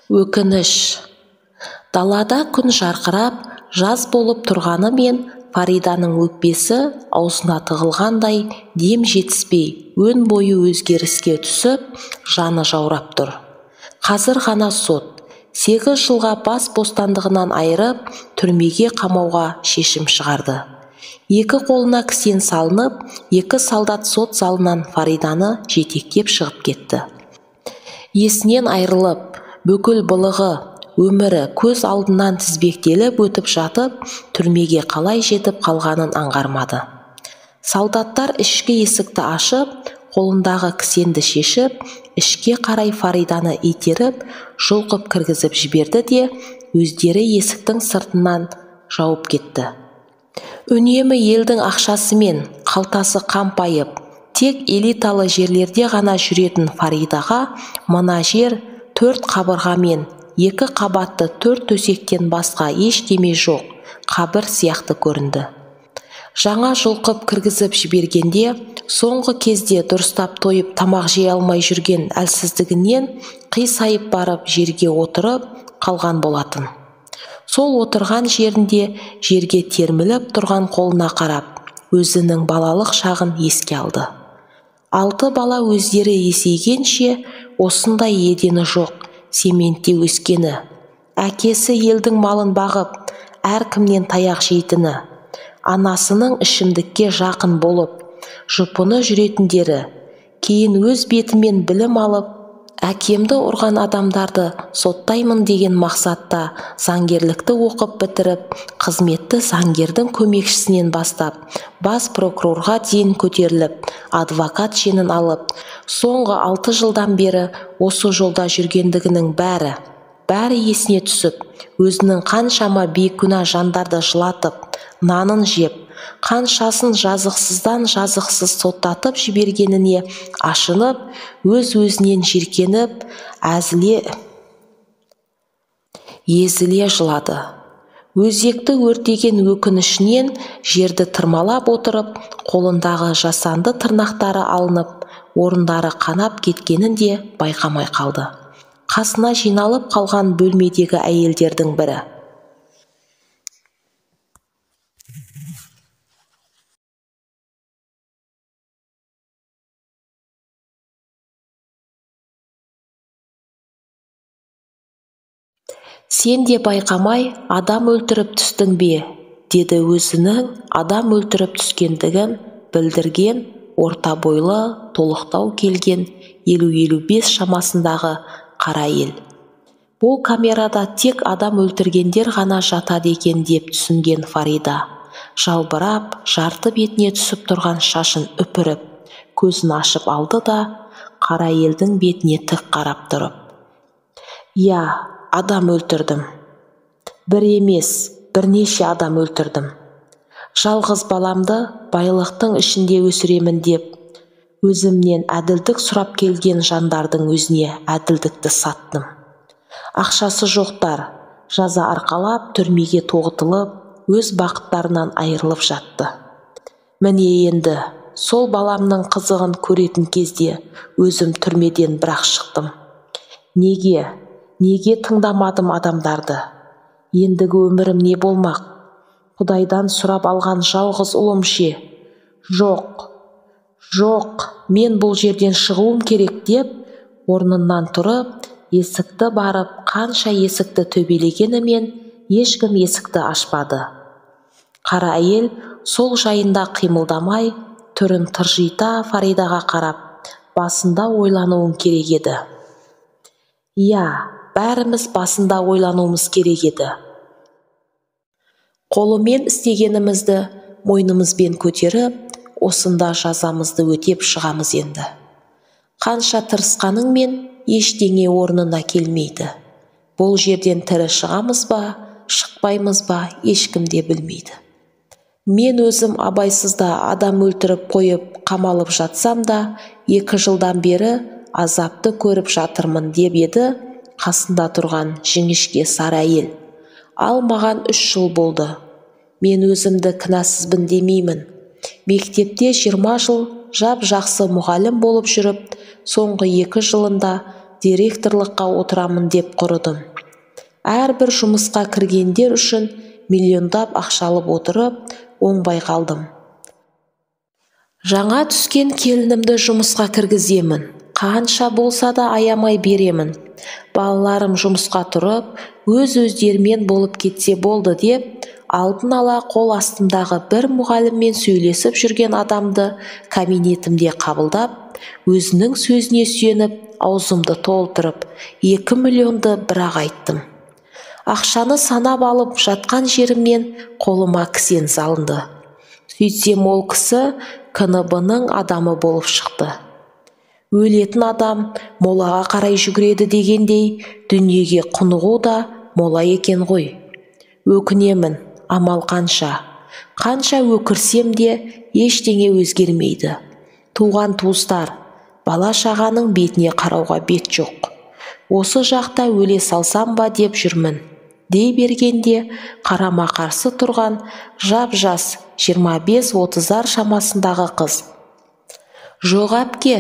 Өкініш. Далада күн жарқырап, жаз болып тұрғанымен Фариданың өкпесі аузына тығылғандай дем жетіспей, өн бойы өзгеріске түсіп, жаны жаурап тұр. Қазір ғана сот 8 жылға бас бостандығынан айырып, түрмеге қамауға шешім шығарды. 2 қолына кісен салынып, 2 солдат сот залынан Фариданы жетектеп шығып кетті. Есінен айырылып, бүкіл былығы, өмірі көз алдынан тізбектеліп өтіп жатып, түрмеге қалай жетіп қалғанын аңғармады. Солдаттар ішкі есікті ашып, қолындағы кісенді шешіп, ішке қарай Фариданы итеріп, жұлқып кіргізіп жіберді де, өздері есіктің сыртынан жауып кетті. Үнемі елдің ақшасымен, қалтасы қампайып, тек элиталы жерлерде ғана жүретін Фаридаға мына жер 4 қабырғамен, 2 қабатты 4 төсектен басқа ештеме жоқ, қабір сияқты көрінді. Жаңа жұлқып кіргізіп жібергенде, соңғы кезде дұрыстап тойып тамақ жей алмай жүрген әлсіздігінен қисайып барып жерге отырып қалған болатын. Сол отырған жерінде жерге терміліп тұрған қолына қарап, өзінің балалық шағын еске алды. 6 бала өздері есейгенше осындай едені жоқ, сементте өскені, әкесі елдің малын бағып, әркімнен таяқ жейтіні, анасының ішімдікке жақын болып, жұпыны жүретіндері, кейін өз бетімен білім алып, әкемді ұрған адамдарды соттаймын деген мақсатта заңгерлікті оқып бітіріп, қызметті заңгердің көмекшісінен бастап, бас прокурорға дейін көтеріліп, адвокат шенін алып, соңғы 6 жылдан бері осы жолда жүргендігінің бәрі есіне түсіп, өзінің қаншама бейкүнә жандарды жылатып, нанын жеп, қаншасын жазықсыздан жазықсыз соттатып жібергеніне ашынып, өз-өзінен жиркеніп, езіле жылады. Өзекті өртеген өкінішінен жерді тырмалап отырып, қолындағы жасанды тырнақтары алынып, орындары қанап кеткенін де байқамай қалды. Қасына жиналып қалған бөлмедегі әйелдердің бірі: «Сен де байқамай адам өлтіріп түстің бе?» деді өзінің адам өлтіріп түскендігін білдірген орта бойлы, толықтау келген 50-55 шамасындағы қара әйел. Бұл камерада тек адам өлтіргендер ғана жатады екен деп түсінген Фарида, жалбырап, жарты бетіне түсіп тұрған шашын үпіріп, көзін ашып алды да, қара әйелдің бетіне тік қарап тұрып: «Я, адам өлтірдім. Бір емес, бірнеше адам өлтірдім. Жалғыз баламды байлықтың ішінде өсіремін деп, өзімнен әділдік сұрап келген жандардың өзіне әділдікті саттым. Ақшасы жоқтар жаза арқалап түрмеге тоғытылып, өз бақыттарынан айырылып жатты. Міне енді сол баламның қызығын көретін кезде өзім түрмеден бірақ шықтым. Неге тыңдамадым адамдарды? Ендігі өмірім не болмақ? Құдайдан сұрап алған жалғыз ұлым ше? Жоқ, мен бұл жерден шығуым керек» деп, орнынан тұрып, есікті барып, қанша есікті төбелегенімен ешкім есікті ашпады. Қара әйел сол жайында қимылдамай, түрін тыржита Фаридаға қарап, басында ойлануың керек еді. «Я, бәріміз басында ойлануымыз керек еді. Қолымен істегенімізді мойнымызбен көтеріп, осында жазамызды өтеп шығамыз енді. Қанша тырысқаныңмен ештеңе орнына келмейді. Бұл жерден тірі шығамыз ба, шықпаймыз ба, ешкім де білмейді. Мен өзім абайсызда адам өлтіріп қойып қамалып жатсам да, 2 жылдан бері азапты көріп жатырмын» деп еді қасында тұрған жіңішке сары әйел. «Ал маған 3 жыл болды. Мен өзімді кінәсізбін демеймін. Мектепте 20 жыл жап-жақсы мұғалім болып жүріп, соңғы 2 жылында директорлыққа отырамын деп құрыдым. Әрбір жұмысқа кіргендер үшін миллиондап ақша алып отырып, оңбай қалдым. Жаңа түскен келінімді жұмысқа кіргіземін. Қанша болса да аямай беремін. Балаларым жұмысқа тұрып, өз-өздерімен болып кетсе болды деп, алдын ала қол астымдағы бір мұғаліммен сөйлесіп жүрген адамды кабинетімде қабылдап, өзінің сөзіне сүйеніп, аузымды толтырып, 2 миллионды бір-ақ айттым. Ақшаны санап алып жатқан жерімнен қолыма кісен салынды. Сөйтсем ол кісі КНБ-ның адамы болып шықты. Өлетін адам молаға қарай жүгіреді дегендей, дүниеге құнығу да мола екен ғой. Өкінемін, амал қанша өкірсем де ештеңе өзгермейді. Туған туыстар, бала шағаның бетіне қарауға бет жоқ. Осы жақта өле салсам ба деп жүрмін. Дей бергенде қарама қарсы тұрған жап-жас 25-30 шамасындағы қыз: "Жоқ әпке,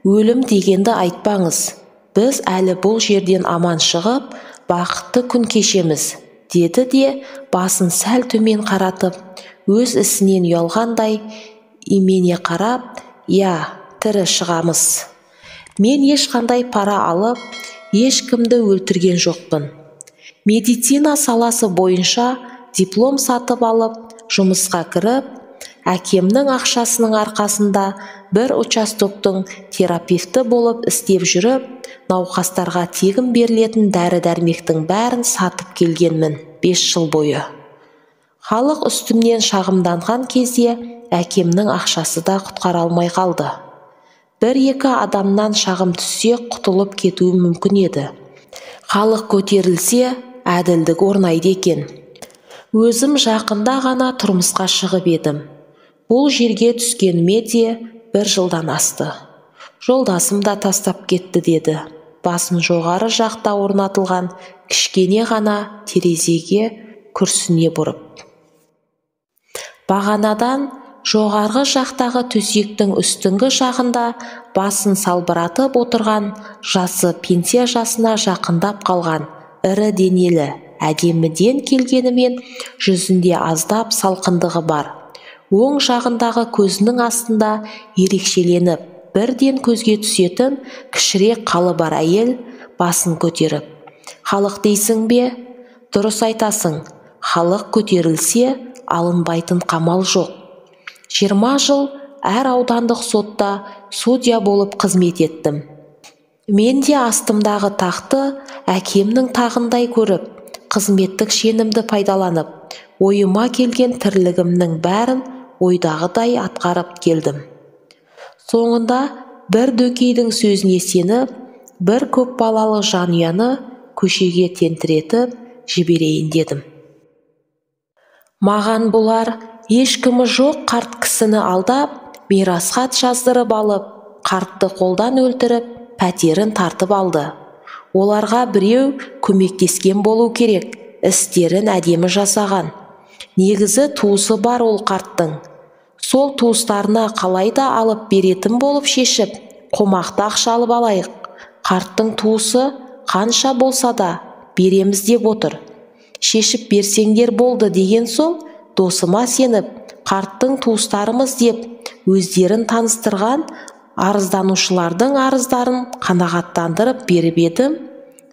өлім дегенді айтпаңыз. Біз әлі бұл жерден аман шығып, бақытты күн кешеміз", деді де басын сәл төмен қаратып, өз ісінен ұялғандай имене қарап: "Я, тірі шығамыз. Мен ешқандай пара алып, ешкімді өлтірген жоқпын. Медицина саласы бойынша диплом сатып алып, жұмысқа кіріп, әкемнің ақшасының арқасында бір участоктың терапевті болып істеп жүріп, науқастарға тегін берілетін дәрі-дәрмектің бәрін сатып келгенмін 5 жыл бойы. Халық үстімнен шағымданған кезде әкемнің ақшасы да құтқара алмай қалды. 1-2 адамнан шағым түссе құтылып кетуі мүмкін еді. Халық көтерілсе, әділдік орнайды екен. Өзім жақында ғана тұрмысқа шығып едім. Бұл жерге түскеніме де 1 жылдан асты. Жолдасым да тастап кетті", деді, басын жоғары жақта орнатылған кішкене ғана терезеге күрсіне бұрып. Бағанадан жоғарғы жақтағы төсектің үстіңгі жағында басын салбыратып отырған, жасы пенсия жасына жақындап қалған, ірі денелі, әдеміден келгенімен жүзінде аздап салқындығы бар. Оң жағындағы көзінің астында ерекшеленіп, бірден көзге түсетін кішірек қалы бар әйел басын көтеріп: "Халық дейсің бе? Дұрыс айтасың. Халық көтерілсе, алынбайтын қамал жоқ. 20 жыл әр аудандық сотта судья болып қызмет еттім. Мен де астымдағы тақты әкемнің тағындай көріп, қызметтік шенімді пайдаланып, ойыма келген тірлігімнің бәрін ойдағыдай атқарып келдім. Соңында бір дөкейдің сөзіне сеніп, бір көп балалы жанұяны көшеге тентіретіп жіберейін дедім. Маған бұлар ешкімі жоқ қарт кісіні алдап, мирасхат жаздырып алып, қартты қолдан өлтіріп, пәтерін тартып алды. Оларға біреу көмектескен болу керек, істерін әдемі жасаған. Негізі туысы бар ол қарттың. Сол туыстарына қалайда алып беретін болып шешіп, қомақты ақша алып алайық. Қарттың туысы қанша болса да береміз деп отыр. Шешіп берсеңдер болды" деген соң, досыма сеніп, қарттың туыстарымыз деп өздерін таныстырған арызданушылардың арыздарын қанағаттандырып беріп едім.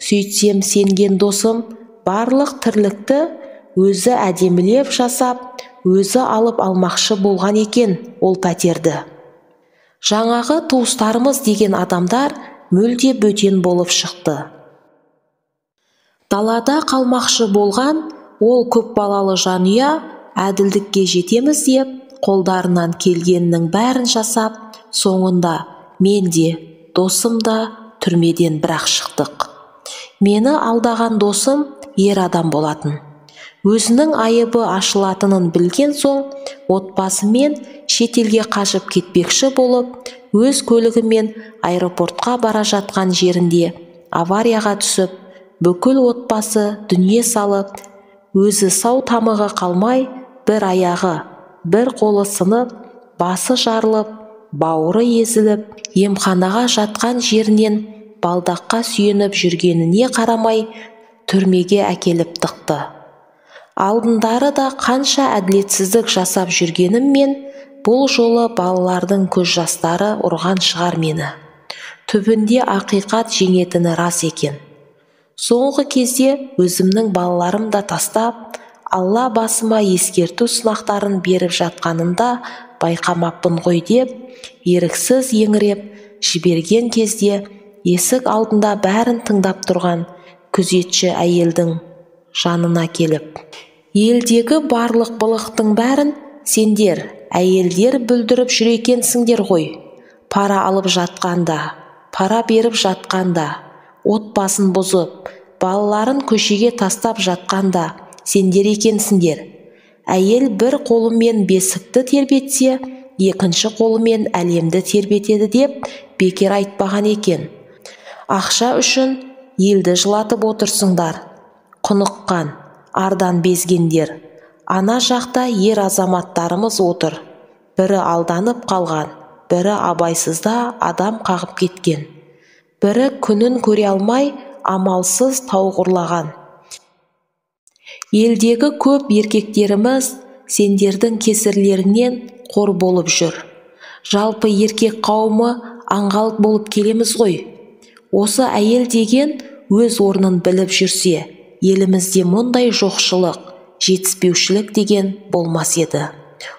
Сөйтсем сенген досым барлық тірлікті өзі әдемілеп жасап, өзі алып алмақшы болған екен ол пәтерді. Жаңағы туыстарымыз деген адамдар мүлде бөтен болып шықты. Далада қалмақшы болған ол көп балалы жанұя әділдікке жетеміз деп, қолдарынан келгеннің бәрін жасап, соңында мен де, досым да түрмеден бірақ шықтық. Мені алдаған досым ер адам болатын. Өзінің айыбы ашылатынын білген соң, отбасымен шетелге қашып кетпекші болып, өз көлігімен аэропортқа бара жатқан жерінде аварияға түсіп, бүкіл отбасы дүние салып, өзі сау тамығы қалмай, бір аяғы, бір қолы сынып, басы жарылып, бауыры езіліп, емханаға жатқан жерінен балдаққа сүйеніп жүргеніне қарамай түрмеге әкеліп тықты. Алдындары да қанша әділетсіздік жасап жүргеніммен бұл жолы балалардың көз жастары ұрған шығар мені. Түбінде ақиқат жеңетіні рас екен. Соңғы кезде өзімнің балаларым да тастап, Алла басыма ескерту сынақтарын беріп жатқанында байқамаппын ғой деп, еріксіз еңіреп жіберген кезде есік алдында бәрін тыңдап тұрған күзетші әйелдің жанына келіп: елдегі барлық былықтың бәрін сендер, әйелдер бүлдіріп жүр екенсіңдер ғой. Пара алып жатқанда, пара беріп жатқанда, отбасын бұзып, балаларын көшеге тастап жатқанда сендер екенсіңдер. Әйел бір қолымен бесікті тербетсе, екінші қолымен әлемді тербетеді деп бекер айтпаған екен. Ақша үшін елді жылатып отырсыңдар. Құныққан, ардан безгендер. Ана жақта ер азаматтарымыз отыр. Бірі алданып қалған, бірі абайсызда адам қағып кеткен. Бірі күнін көре алмай, амалсыз тауғырлаған. Елдегі көп еркектеріміз сендердің кесірлерінен қор болып жүр. Жалпы еркек қауымы аңғал болып келеміз ғой. Осы әйел деген өз орнын біліп жүрсе, елімізде мұндай жоқшылық, жетіспеушілік деген болмас еді.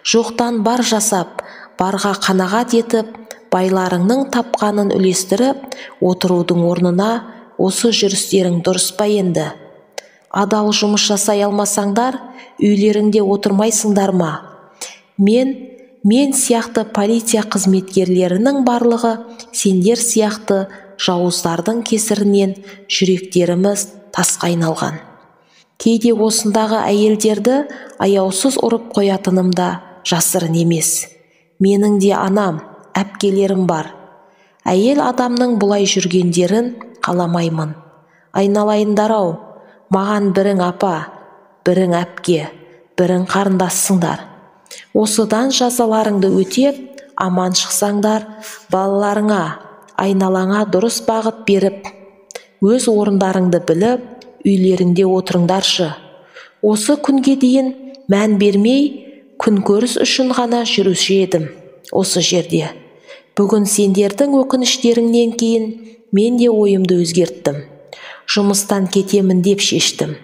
Жоқтан бар жасап, барға қанағат етіп, байларыңның тапқанын үлестіріп отырудың орнына осы жүрістерің дұрыс па енді? Адал жұмыс жасай алмасаңдар, үйлеріңде отырмайсыңдар ма? Мен сияқты полиция қызметкерлерінің барлығы сендер сияқты жауыздардың кесірінен жүректеріміз тасқа айналған. Кейде осындағы әйелдерді аяусыз ұрып қоятыным да жасырын емес. Менің де анам, әпкелерім бар. Әйел адамның бұлай жүргендерін қаламаймын. Айналайындар-ау, маған бірің апа, бірің әпке, бірің қарындассыңдар. Осыдан жазаларыңды өтеп, аман шықсаңдар, балаларыңа, айналаңа дұрыс бағыт беріп, өз орындарыңды біліп, үйлеріңде отырыңдаршы. Осы күнге дейін мән бермей, күнкөріс үшін ғана жүруші едім осы жерде. Бүгін сендердің өкініштеріңнен кейін мен де ойымды өзгерттім. Жұмыстан кетемін деп шештім.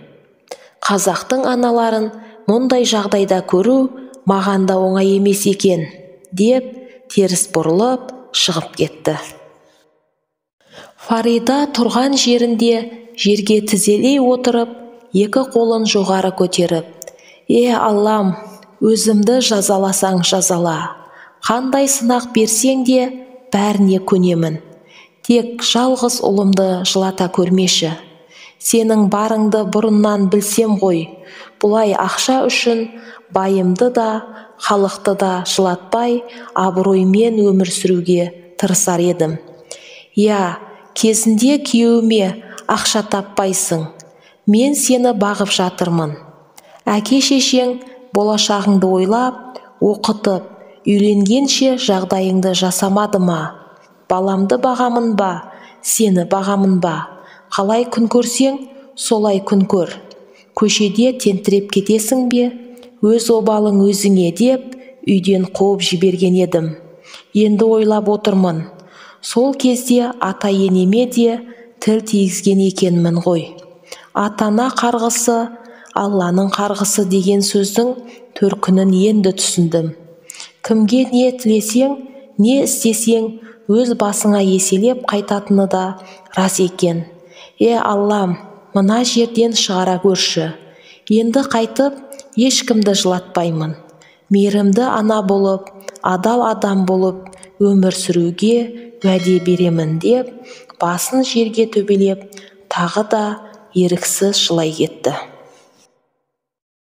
Қазақтың аналарын мұндай жағдайда көру маған да оңай емес екен, деп теріс бұрылып шығып кетті. Фарида тұрған жерінде жерге тізелей отырып, екі қолын жоғары көтеріп: Аллам, өзімді жазаласаң жазала. Қандай сынақ берсең де бәріне көнемін. Тек жалғыз ұлымды жылата көрмеші. Сенің барыңды бұрыннан білсем ғой, бұлай ақша үшін байымды да, халықты да жылатпай, абыроймен өмір сүруге тырысар едім. Кезінде күйеуіме ақша таппайсың. Мен сені бағып жатырмын. Әке-шешең болашағыңды ойлап, оқытып, үйленгенше жағдайыңды жасамады ма? Баламды бағамын ба, сені бағамын ба? Қалай күн көрсең, солай күн көр. Көшеде тентіреп кетесің бе? Өз обалың өзіңе деп, үйден қуып жіберген едім. Енді ойлап отырмын. Сол кезде ата-енеме де тіл тигізген екенмін ғой. Ата-ана қарғысы, Алланың қарғысы деген сөздің төркінін енді түсіндім. Кімге не тілесең, не істесең, өз басыңа еселеп қайтатыны да рас екен. Аллам, мына жерден шығара көрші. Енді қайтып, ешкімді жылатпаймын. Мейірімді ана болып, адал адам болып өмір сүруге уәде беремін деп, басын жерге төбелеп, тағы да еріксіз жылай кетті.